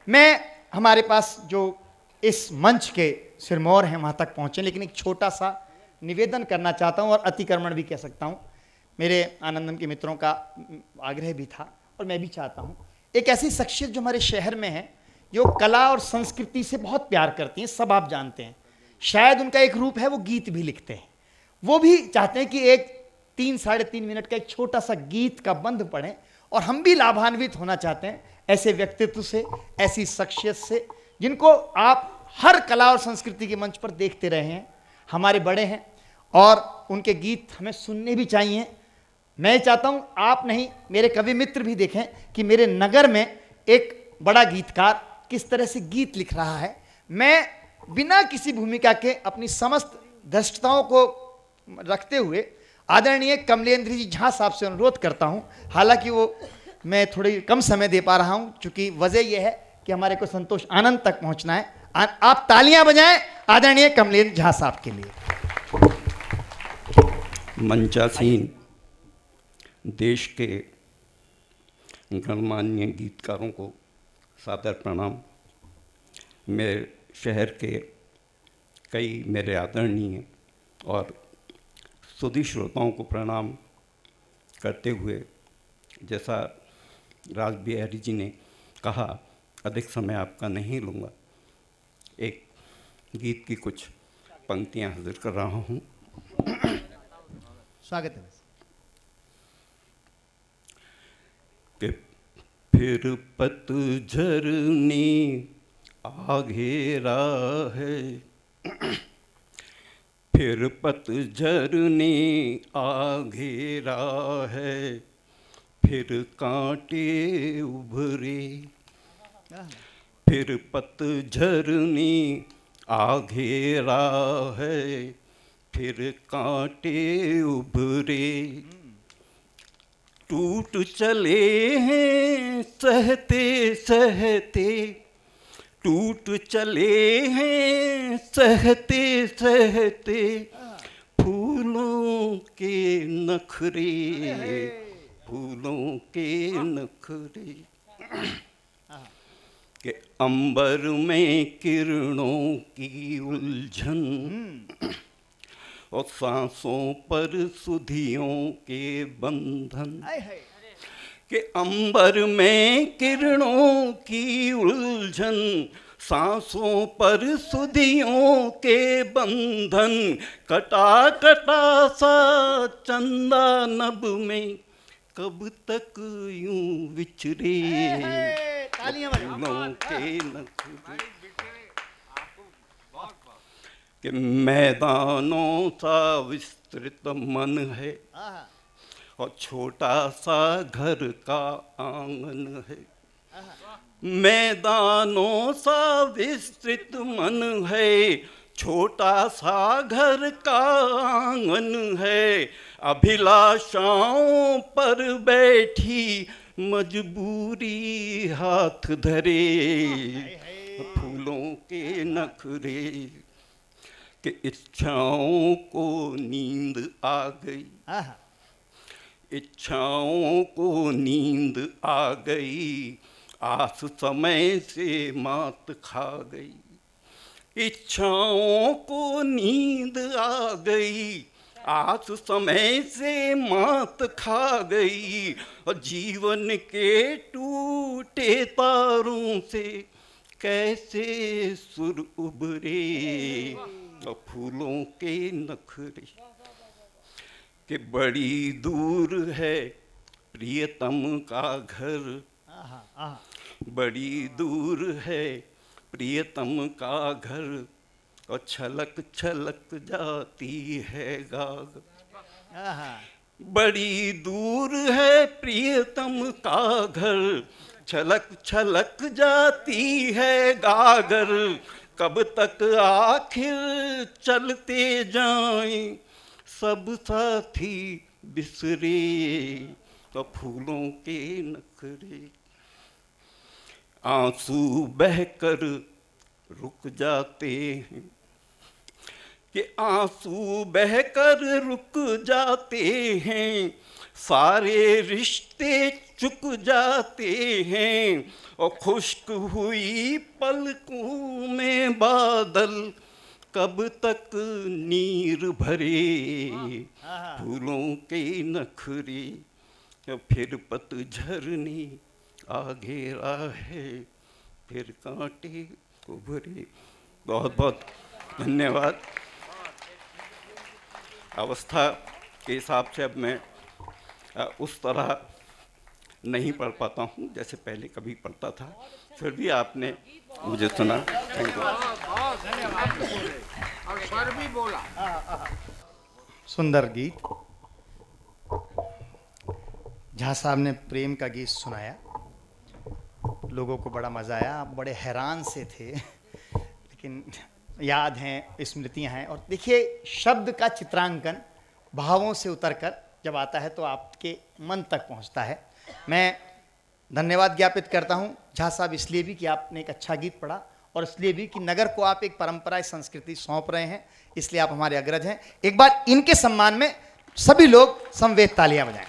मैं हमारे पास जो इस मंच के सिरमौर हैं वहाँ तक पहुँचे, लेकिन एक छोटा सा निवेदन करना चाहता हूँ और अतिक्रमण भी कह सकता हूँ। मेरे आनंदम के मित्रों का आग्रह भी था और मैं भी चाहता हूँ। एक ऐसी शख्सियत जो हमारे शहर में है, जो कला और संस्कृति से बहुत प्यार करती हैं, सब आप जानते हैं। शायद उनका एक रूप है, वो गीत भी लिखते हैं। वो भी चाहते हैं कि एक 3-3.5 मिनट का एक छोटा सा गीत का बंध पढ़ें, और हम भी लाभान्वित होना चाहते हैं ऐसे व्यक्तित्व से, ऐसी शख्सियत से, जिनको आप हर कला और संस्कृति के मंच पर देखते रहे हैं, हमारे बड़े हैं, और उनके गीत हमें सुनने भी चाहिए। मैं चाहता हूं आप नहीं, मेरे कवि मित्र भी देखें कि मेरे नगर में एक बड़ा गीतकार किस तरह से गीत लिख रहा है। मैं बिना किसी भूमिका के अपनी समस्त धृष्टताओं को रखते हुए आदरणीय कमलेंद्र जी झा साहब से अनुरोध करता हूं, हालांकि वो मैं थोड़ी कम समय दे पा रहा हूं, चूंकि वजह यह है कि हमारे को संतोष आनंद तक पहुंचना है। आप तालियां बजाएं आदरणीय कमलेंद्र झा साहब के लिए। मंचासीन देश के गणमान्य गीतकारों को सादर प्रणाम। मेरे शहर के कई मेरे आदरणीय और सुधी श्रोताओं को प्रणाम करते हुए, जैसा राज बिहारी जी ने कहा, अधिक समय आपका नहीं लूँगा। एक गीत की कुछ पंक्तियाँ हाजिर कर रहा हूँ। स्वागत है। कि फिर पतझर ने आ घेरा है, फिर पतझर ने आ घेरा है, फिर कांटे उभरे, फिर पतझर ने आ घेरा है, फिर कांटे उभरे, टूट चले हैं सहते सहते, टूट चले हैं सहते सहते, फूलों के नखरे, फूलों के नखरे। के अंबर में किरणों की उलझन, और सांसों पर सुधियों के बंधन, के अंबर में किरणों की उलझन, सांसों पर सुधियों के बंधन, कटा कटा सा चंदा नभ में कब तक यूं विचरे, फूलों के नखरे। कि मैदानों सा विस्तृत मन है, और छोटा सा घर का आंगन है, मैदानों सा विस्तृत मन है, छोटा सा घर का आंगन है, अभिलाषाओं पर बैठी मजबूरी हाथ धरे, फूलों के नखरे। कि इच्छाओं को नींद आ गई, इच्छाओं को नींद आ गई, आस समय से मात खा गई, इच्छाओं को नींद आ गई, आस समय से मात खा गई, और जीवन के टूटे तारों से कैसे सुर उभरे, और फूलों के नखरे। कि बड़ी दूर है प्रियतम का घर, बड़ी दूर है प्रियतम का घर, और छलक छलक जाती है गाग, बड़ी दूर है प्रियतम का घर, छलक छलक जाती है गागर, कब तक आखिर चलते जाएं सब साथी बिसरे, तो फूलों के नखरे। आंसू बहकर रुक जाते हैं, कि आंसू बहकर रुक जाते हैं, सारे रिश्ते चुक जाते हैं और खुश्क हुई पलकों में बादल कब तक नीर भरे फूलों के नखरे फिर पतझरने आगे है फिर कांटे उभरे। बहुत बहुत धन्यवाद। अवस्था के हिसाब से अब मैं उस तरह नहीं पढ़ पाता हूँ जैसे पहले कभी पढ़ता था, फिर भी आपने मुझे सुना। और सर भी बोला। सुंदर गीत। झा साहब ने प्रेम का गीत सुनाया, लोगों को बड़ा मज़ा आया, आप बड़े हैरान से थे, लेकिन याद हैं, स्मृतियां हैं। और देखिए, शब्द का चित्रांकन भावों से उतरकर जब आता है तो आपके मन तक पहुंचता है। मैं धन्यवाद ज्ञापित करता हूं झा साहब इसलिए भी कि आपने एक अच्छा गीत पढ़ा, और इसलिए भी कि नगर को आप एक परंपरा, संस्कृति सौंप रहे हैं, इसलिए आप हमारे अग्रज हैं। एक बार इनके सम्मान में सभी लोग समवेत तालियां बजाएं।